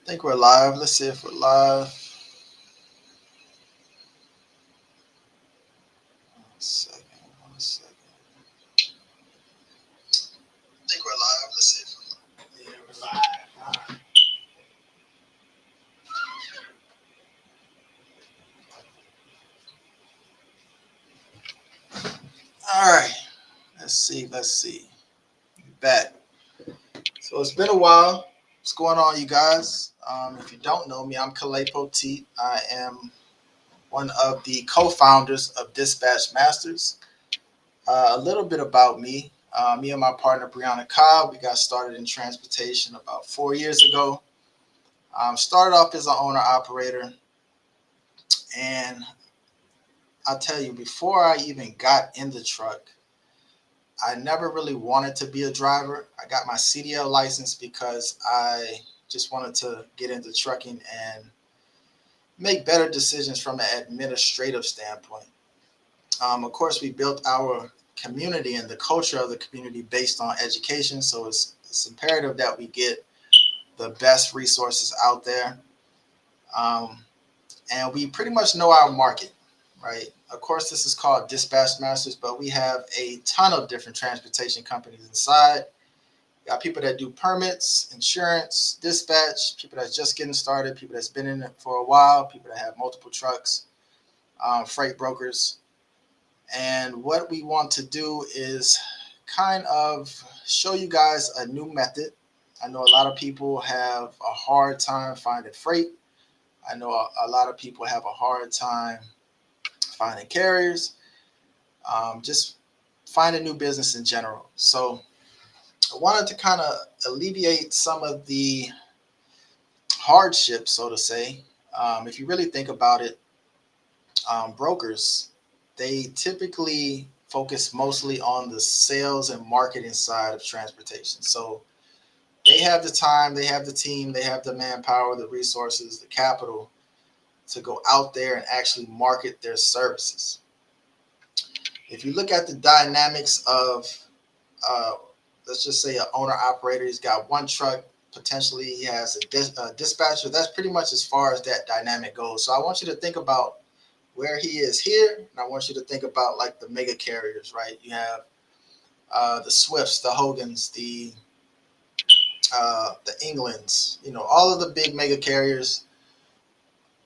Think we're live. Let's see if we're live. One second. One second. Think we're live. Let's see if we're live. Yeah, we're live. All right. Let's see. Let's see. Back. So it's been a while. What's going on, you guys? If you don't know me, I'm Kalei Poteet. I am one of the co-founders of Dispatch Masters. A little bit about me. Me and my partner Brianna Cobb, we got started in transportation about 4 years ago. Started off as an owner operator, and I'll tell you, before I even got in the truck, I never really wanted to be a driver. I got my CDL license because I just wanted to get into trucking and make better decisions from an administrative standpoint. Of course, we built our community and the culture of the community based on education. So it's imperative that we get the best resources out there. Um, and we pretty much know our market, right? Of course, this is called Dispatch Masters, but we have a ton of different transportation companies inside. We got people that do permits, insurance, dispatch, people that's just getting started, people that's been in it for a while, people that have multiple trucks, freight brokers. And what we want to do is kind of show you guys a new method. I know a lot of people have a hard time finding freight. I know a lot of people have a hard time finding carriers, just finding new business in general. So I wanted to kind of alleviate some of the hardship, so to say. If you really think about it, brokers, they typically focus mostly on the sales and marketing side of transportation. So they have the time, they have the team, they have the manpower, the resources, the capital to go out there and actually market their services. If you look at the dynamics of, uh, let's just say, an owner operator, he's got one truck, potentially he has a dispatcher. That's pretty much as far as that dynamic goes. So I want you to think about where he is here, and I want you to think about like the mega carriers, right? You have the Swifts, the Hogans, the Englands, all of the big mega carriers.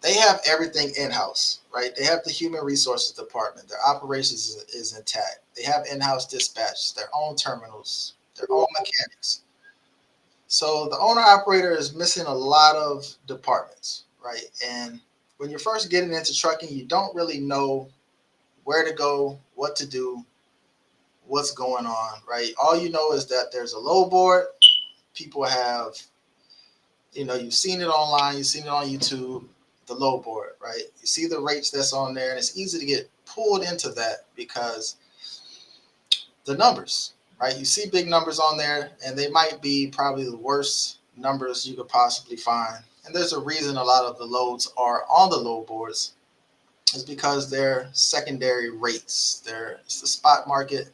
They have everything in house, right? They have the human resources department. Their operations is intact. They have in house dispatch, their own terminals, their own mechanics. So the owner operator is missing a lot of departments, right? And when you're first getting into trucking, you don't really know where to go, what to do, what's going on, right? All you know is that there's a load board. People have, you've seen it online, you've seen it on YouTube, the load board, right? You see the rates that's on there, and it's easy to get pulled into that because the numbers, right? You see big numbers on there, and they might be probably the worst numbers you could possibly find. And there's a reason a lot of the loads are on the load boards is because they're secondary rates. It's the spot market.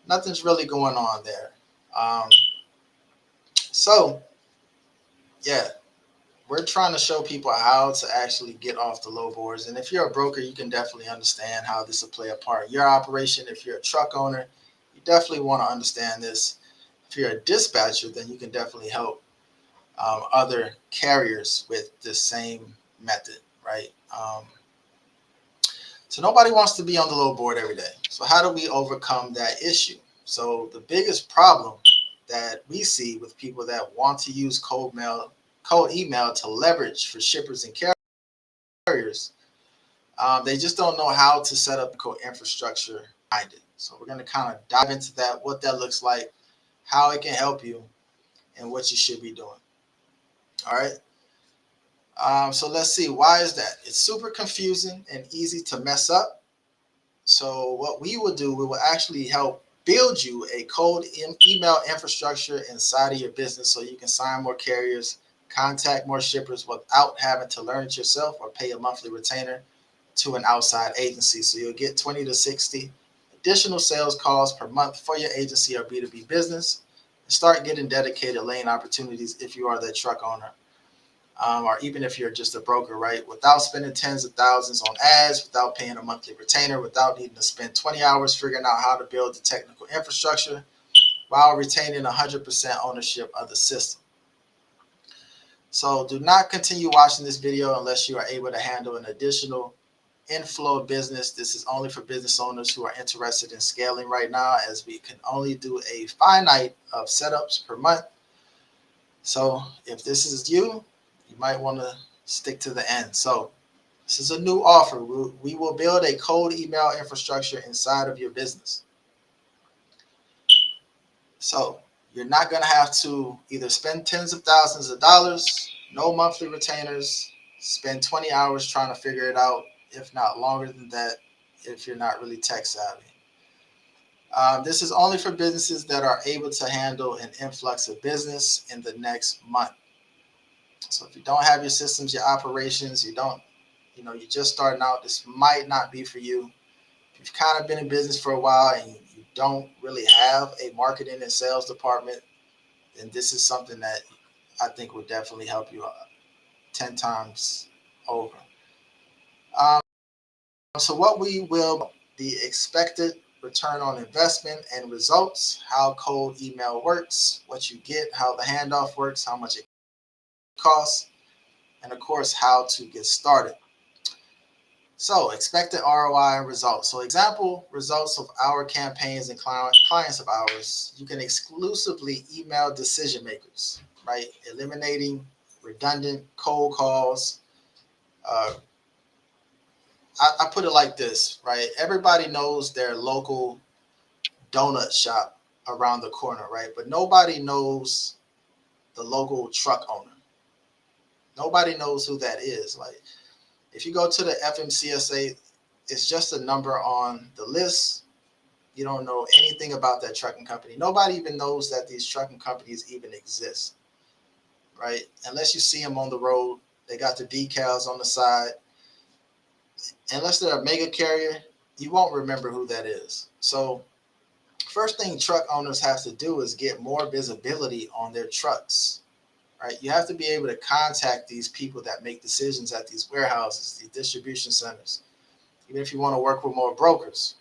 Nothing's really going on there. Um, so yeah, we're trying to show people how to actually get off the low boards. And if you're a broker, you can definitely understand how this will play a part in your operation. If you're a truck owner, you definitely want to understand this. If you're a dispatcher, then you can definitely help other carriers with the same method, right? So nobody wants to be on the low board every day. So how do we overcome that issue? So the biggest problem that we see with people that want to use cold email to leverage for shippers and carriers, they just don't know how to set up the infrastructure behind it. So we're going to kind of dive into that, what that looks like, how it can help you, and what you should be doing. All right. So let's see. Why is that? It's super confusing and easy to mess up. So what we will do, we will actually help build you a cold email infrastructure inside of your business so you can sign more carriers, contact more shippers without having to learn it yourself or pay a monthly retainer to an outside agency. So you'll get 20 to 60 additional sales calls per month for your agency or B2B business and start getting dedicated lane opportunities if you are that truck owner. or even if you're just a broker, right? Without spending tens of thousands on ads, without paying a monthly retainer, without needing to spend 20 hours figuring out how to build the technical infrastructure, while retaining 100% ownership of the system. So do not continue watching this video unless you are able to handle an additional inflow of business. This is only for business owners who are interested in scaling right now, as we can only do a finite of setups per month. So if this is you, you might want to stick to the end. So this is a new offer. We will build a cold email infrastructure inside of your business. So you're not going to have to either spend tens of thousands of dollars, no monthly retainers, spend 20 hours trying to figure it out, if not longer than that, if you're not really tech savvy. This is only for businesses that are able to handle an influx of business in the next month. So if you don't have your systems, your operations, you're just starting out, this might not be for you. If you've kind of been in business for a while and you don't really have a marketing and sales department, then this is something that I think will definitely help you 10 times over. So what we will, the expected return on investment and results, how cold email works, what you get, how the handoff works, how much it costs, and of course, how to get started. So expected ROI and results. So example results of our campaigns and clients of ours, you can exclusively email decision makers, right? Eliminating redundant cold calls. I put it like this, right? Everybody knows their local donut shop around the corner, right? But nobody knows the local truck owner. Nobody knows who that is. Like, if you go to the FMCSA, it's just a number on the list. You don't know anything about that trucking company. Nobody even knows that these trucking companies even exist, right? Unless you see them on the road, they got the decals on the side. Unless they're a mega carrier, you won't remember who that is. So first thing truck owners have to do is get more visibility on their trucks, right? You have to be able to contact these people that make decisions at these warehouses, these distribution centers, even if you want to work with more brokers,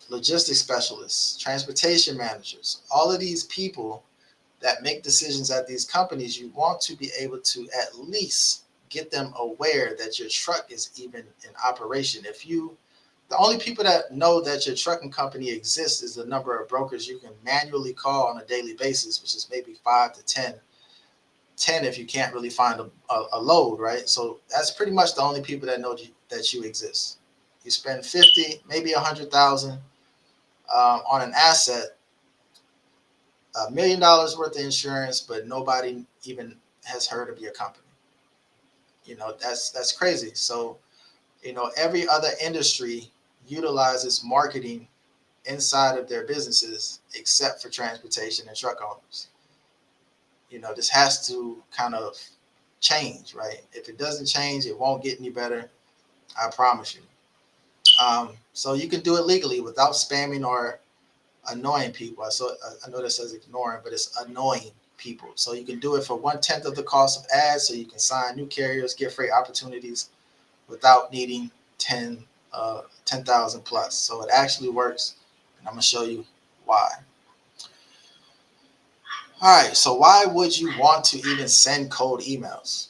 logistics specialists, transportation managers, all of these people that make decisions at these companies, you want to be able to at least get them aware that your truck is even in operation. The only people that know that your trucking company exists is the number of brokers you can manually call on a daily basis, which is maybe 5 to 10 if you can't really find a load, right? So that's pretty much the only people that know that you exist. You spend 50, maybe 100,000 on an asset, $1 million worth of insurance, but nobody even has heard of your company. That's crazy. So, every other industry utilizes marketing inside of their businesses except for transportation and truck owners. This has to kind of change, right? If it doesn't change, it won't get any better. I promise you. So you can do it legally without spamming or annoying people. I know that says ignoring, but it's annoying people. So you can do it for 1/10 of the cost of ads. So you can sign new carriers, get freight opportunities without needing 10,000 plus. So it actually works, and I'm gonna show you why. All right, so why would you want to even send cold emails?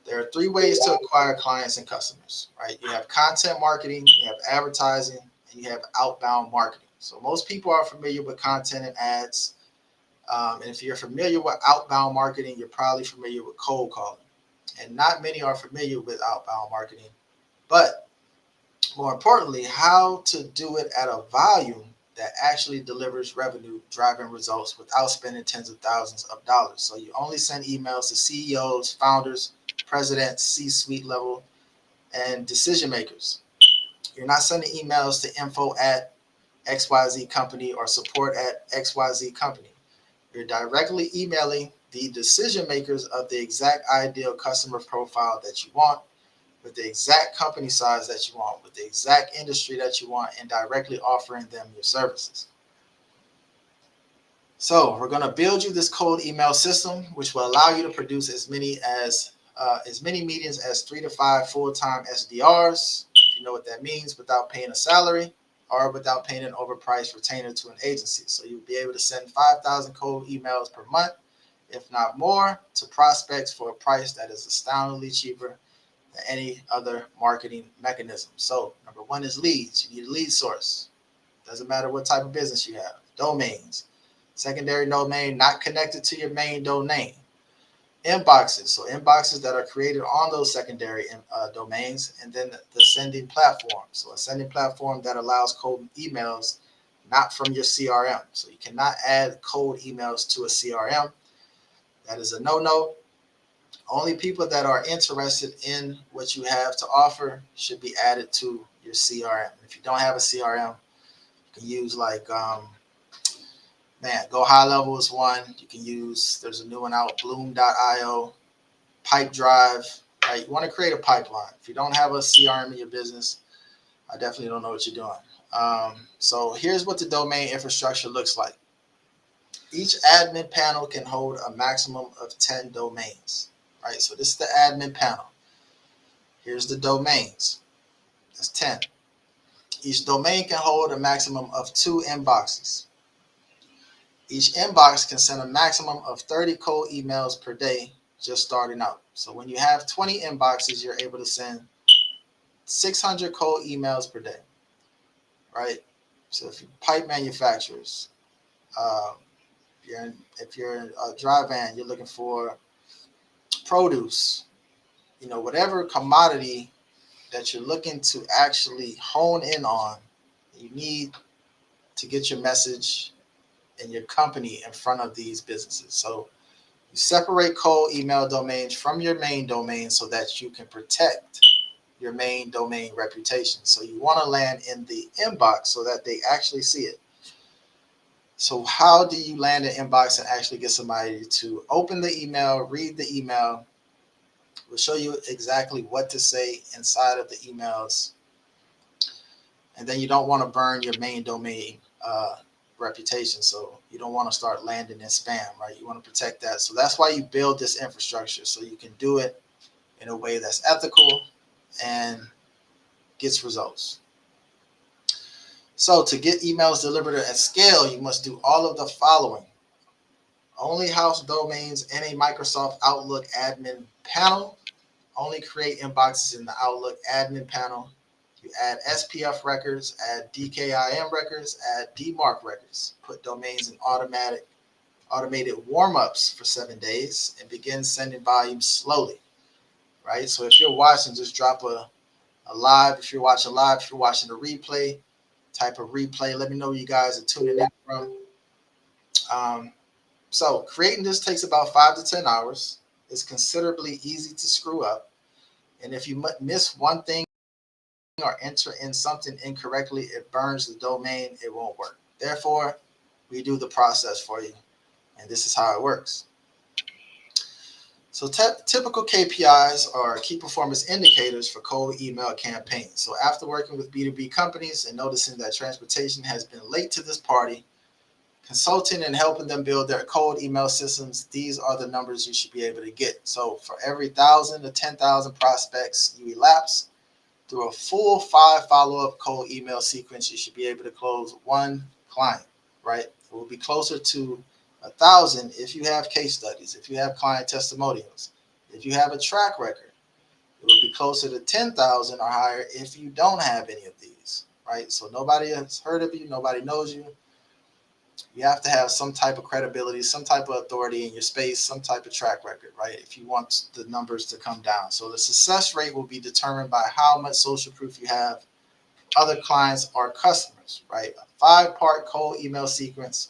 There are 3 ways to acquire clients and customers, right? You have content marketing, you have advertising, and you have outbound marketing. So most people are familiar with content and ads. And if you're familiar with outbound marketing, you're probably familiar with cold calling. And not many are familiar with outbound marketing. But more importantly, how to do it at a volume that actually delivers revenue, driving results without spending tens of thousands of dollars. So you only send emails to CEOs, founders, presidents, C-suite level, and decision makers. You're not sending emails to info@XYZ company or support@XYZ company. You're directly emailing the decision makers of the exact ideal customer profile that you want, with the exact company size that you want, with the exact industry that you want, and directly offering them your services. So we're going to build you this cold email system, which will allow you to produce as many meetings as 3 to 5 full-time SDRs, if you know what that means, without paying a salary or without paying an overpriced retainer to an agency. So you'll be able to send 5,000 cold emails per month, if not more, to prospects for a price that is astoundingly cheaper than any other marketing mechanism. So number one is leads. You need a lead source. Doesn't matter what type of business you have. Domains. Secondary domain not connected to your main domain. Inboxes. So inboxes that are created on those secondary domains. And then the sending platform. So a sending platform that allows cold emails not from your CRM. So you cannot add cold emails to a CRM. That is a no-no. Only people that are interested in what you have to offer should be added to your CRM. If you don't have a CRM, you can use Go High Level is one. You can use, there's a new one out, Bloom.io, Pipedrive. Right? You want to create a pipeline. If you don't have a CRM in your business, I definitely don't know what you're doing. So here's what the domain infrastructure looks like. Each admin panel can hold a maximum of 10 domains. Right? So this is the admin panel. Here's the domains. That's 10. Each domain can hold a maximum of 2 inboxes. Each inbox can send a maximum of 30 cold emails per day just starting out. So when you have 20 inboxes, you're able to send 600 cold emails per day, right? So if you pipe manufacturers, uh, if you're in a dry van, you're looking for produce, whatever commodity that you're looking to actually hone in on, you need to get your message and your company in front of these businesses. So you separate cold email domains from your main domain so that you can protect your main domain reputation. So you want to land in the inbox so that they actually see it. So how do you land an inbox and actually get somebody to open the email, read the email? We'll show you exactly what to say inside of the emails. And then you don't want to burn your main domain reputation. So you don't want to start landing in spam, right? You want to protect that. So that's why you build this infrastructure, so you can do it in a way that's ethical and gets results. So to get emails delivered at scale, you must do all of the following. Only house domains in a Microsoft Outlook admin panel. Only create inboxes in the Outlook admin panel. You add SPF records, add DKIM records, add DMARC records. Put domains in automated warm-ups for 7 days and begin sending volume slowly, right? So if you're watching, just drop a live. If you're watching live, if you're watching a replay, type of replay. Let me know where you guys are tuning in from. So creating this takes about 5 to 10 hours. It's considerably easy to screw up. And if you miss one thing or enter in something incorrectly, it burns the domain. It won't work. Therefore, we do the process for you. And this is how it works. So typical KPIs are key performance indicators for cold email campaigns. So after working with B2B companies and noticing that transportation has been late to this party, consulting and helping them build their cold email systems, these are the numbers you should be able to get. So for every 1,000 to 10,000 prospects you elapse through a full 5 follow-up cold email sequence, you should be able to close 1 client, right? It will be closer to 1,000 if you have case studies, if you have client testimonials, if you have a track record. It will be closer to 10,000 or higher if you don't have any of these, right? So nobody has heard of you, nobody knows you. You have to have some type of credibility, some type of authority in your space, some type of track record, right? If you want the numbers to come down. So the success rate will be determined by how much social proof you have, other clients or customers, right? A 5-part cold email sequence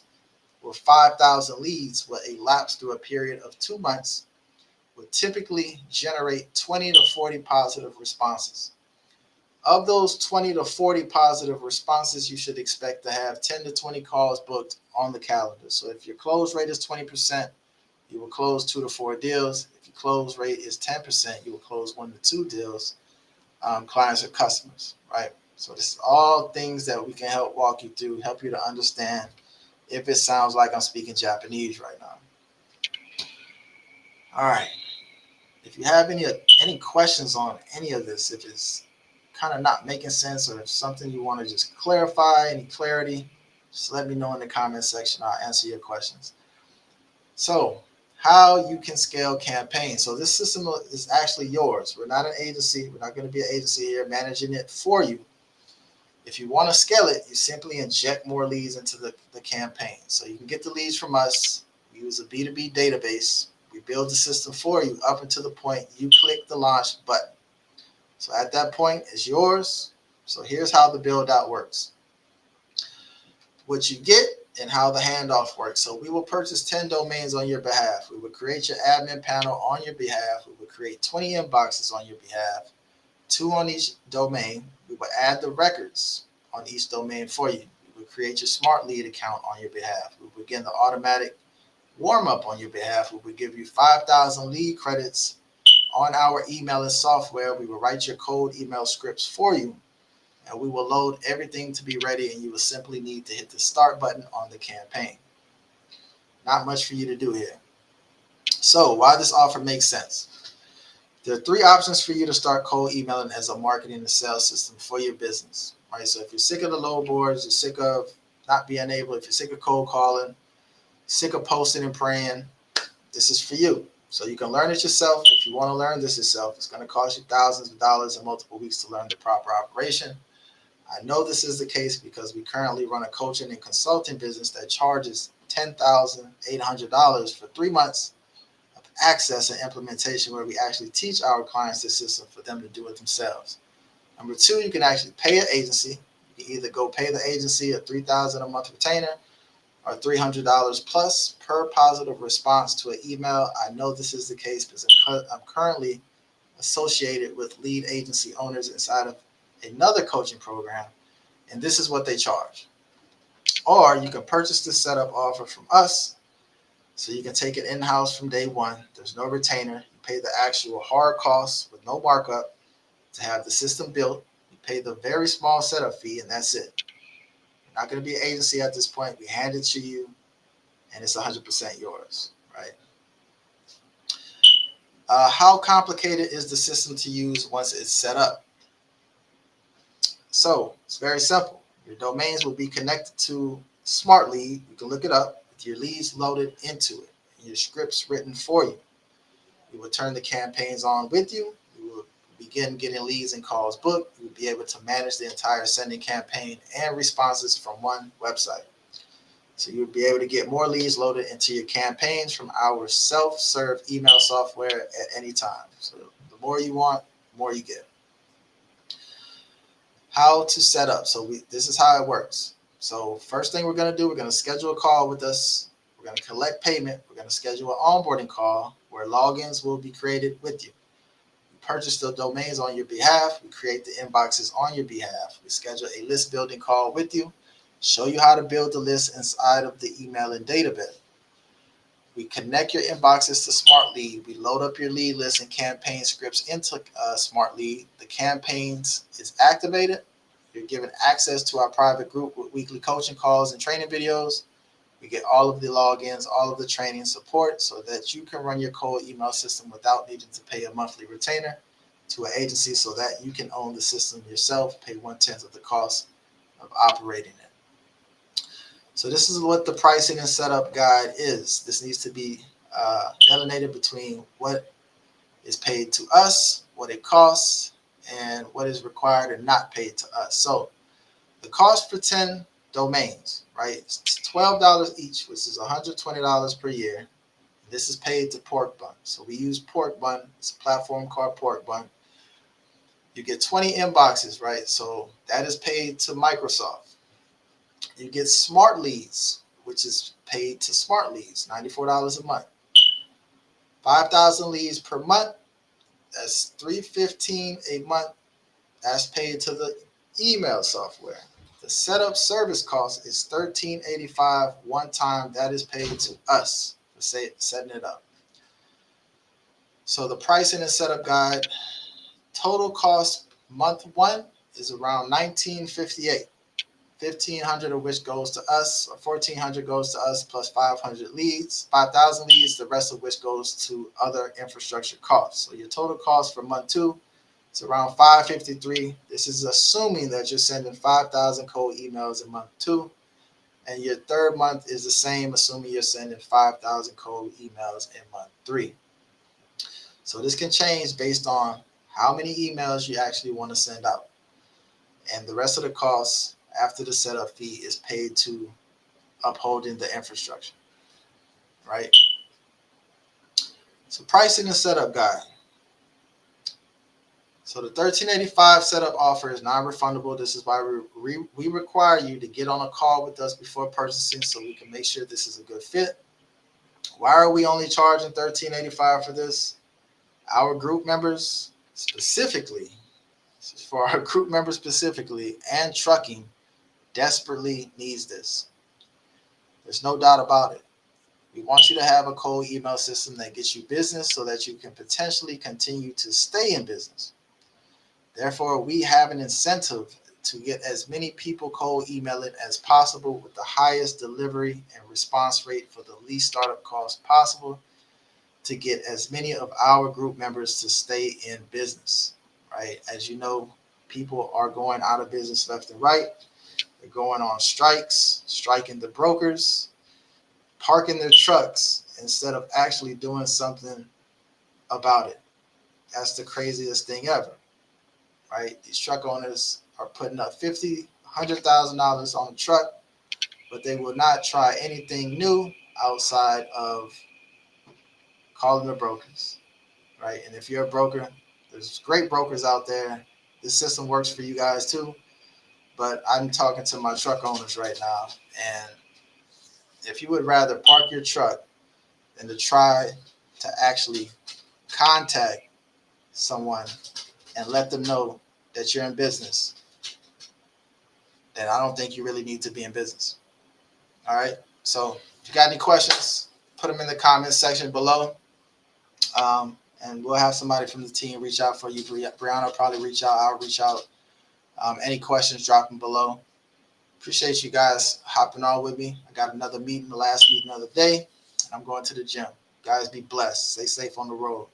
with 5,000 leads will elapse through a period of 2 months, will typically generate 20 to 40 positive responses. Of those 20 to 40 positive responses, you should expect to have 10 to 20 calls booked on the calendar. So if your close rate is 20%, you will close 2 to 4 deals. If your close rate is 10%, you will close 1 to 2 deals, clients or customers, right? So this is all things that we can help walk you through, help you to understand if it sounds like I'm speaking Japanese right now. All right. If you have any questions on any of this, if it's kind of not making sense or if something you want to just clarify, any clarity, just let me know in the comment section. I'll answer your questions. So, how you can scale campaigns. So this system is actually yours. We're not an agency. We're not going to be an agency here managing it for you. If you want to scale it, you simply inject more leads into the campaign. So you can get the leads from us. We use a B2B database. We build the system for you up until the point you click the launch button. So at that point, it's yours. So here's how the build out works. What you get and how the handoff works. So we will purchase 10 domains on your behalf. We will create your admin panel on your behalf. We will create 20 inboxes on your behalf, 2 on each domain. We will add the records on each domain for you. We will create your smart lead account on your behalf. We will begin the automatic warm up on your behalf. We will give you 5,000 lead credits on our emailing software. We will write your cold email scripts for you, and we will load everything to be ready, and you will simply need to hit the start button on the campaign. Not much for you to do here. So why this offer makes sense. There are 3 options for you to start cold emailing as a marketing and sales system for your business, right? So if you're sick of the load boards, you're sick of not being able, if you're sick of cold calling, sick of posting and praying, this is for you. So you can learn it yourself. If you want to learn this yourself, it's going to cost you thousands of dollars and multiple weeks to learn the proper operation. I know this is the case because we currently run a coaching and consulting business that charges $10,800 for 3 months of access and implementation, where we actually teach our clients this system for them to do it themselves. Number 2, you can actually pay an agency. You can either go pay the agency a $3,000 a month retainer or $300 plus per positive response to an email. I know this is the case because I'm currently associated with lead agency owners inside of another coaching program, and this is what they charge. Or you can purchase this setup offer from us, so you can take it in-house from day one. There's no retainer. You pay the actual hard costs with no markup to have the system built. You pay the very small setup fee, and that's it. You're not going to be an agency at this point. We hand it to you, and it's 100% yours, right? How complicated is the system to use once it's set up? So it's very simple. Your domains will be connected to Smart Lead. You can look it up with your leads loaded into it and your scripts written for you. We will turn the campaigns on with you. We will begin getting leads and calls booked. You will be able to manage the entire sending campaign and responses from one website. So you'll be able to get more leads loaded into your campaigns from our self-serve email software at any time. So the more you want, the more you get. How to set up. So this is how it works. So first thing we're going to do, we're going to schedule a call with us. We're going to collect payment. We're going to schedule an onboarding call where logins will be created with you. We purchase the domains on your behalf. We create the inboxes on your behalf. We schedule a list building call with you, show you how to build the list inside of the email and database. We connect your inboxes to Smart Lead. We load up your lead list and campaign scripts into Smart Lead. The campaigns is activated. You're given access to our private group with weekly coaching calls and training videos. We get all of the logins, all of the training support so that you can run your cold email system without needing to pay a monthly retainer to an agency, so that you can own the system yourself, pay 1/10 of the cost of operating it. So this is what the pricing and setup guide is. This needs to be delineated between what is paid to us, what it costs, and what is required and not paid to us. So the cost for 10 domains, right? It's $12 each, which is $120 per year. This is paid to Pork Bun. So we use Pork Bun. It's a platform called Pork Bun. You get 20 inboxes, right? So that is paid to Microsoft. You get Smart Leads, which is paid to Smart Leads, $94 a month. 5,000 leads per month. That's $315 a month. That's paid to the email software. The setup service cost is $13.85 one time. That is paid to us for setting it up. So the pricing and setup guide, total cost month 1 is around $19.58. 1,500 of which goes to us, or 1,400 goes to us plus 500 leads, 5,000 leads, the rest of which goes to other infrastructure costs. So your total cost for month 2 is around 553. This is assuming that you're sending 5,000 cold emails in month 2. And your third month is the same, assuming you're sending 5,000 cold emails in month 3. So this can change based on how many emails you actually want to send out. And the rest of the costs after the setup fee is paid to upholding the infrastructure, right? So pricing and setup guide. So the $13.85 setup offer is non-refundable. This is why we require you to get on a call with us before purchasing so we can make sure this is a good fit. Why are we only charging $13.85 for this? Our group members specifically, for our group members specifically, and trucking desperately needs this. There's no doubt about it. We want you to have a cold email system that gets you business so that you can potentially continue to stay in business. Therefore, we have an incentive to get as many people cold emailing as possible with the highest delivery and response rate for the least startup cost possible to get as many of our group members to stay in business, right? As you know, people are going out of business left and right. They're going on strikes, striking the brokers, parking their trucks instead of actually doing something about it. That's the craziest thing ever, right? These truck owners are putting up $50,000, $100,000 on a truck, but they will not try anything new outside of calling the brokers, right? And if you're a broker, there's great brokers out there. This system works for you guys too, but I'm talking to my truck owners right now. And if you would rather park your truck than to try to actually contact someone and let them know that you're in business, then I don't think you really need to be in business. All right. So if you got any questions, put them in the comments section below. And we'll have somebody from the team reach out for you. Brianna will probably reach out. I'll reach out. Any questions, drop them below. Appreciate you guys hopping on with me. I got another meeting, the last meeting of the day, and I'm going to the gym. Guys, be blessed. Stay safe on the road.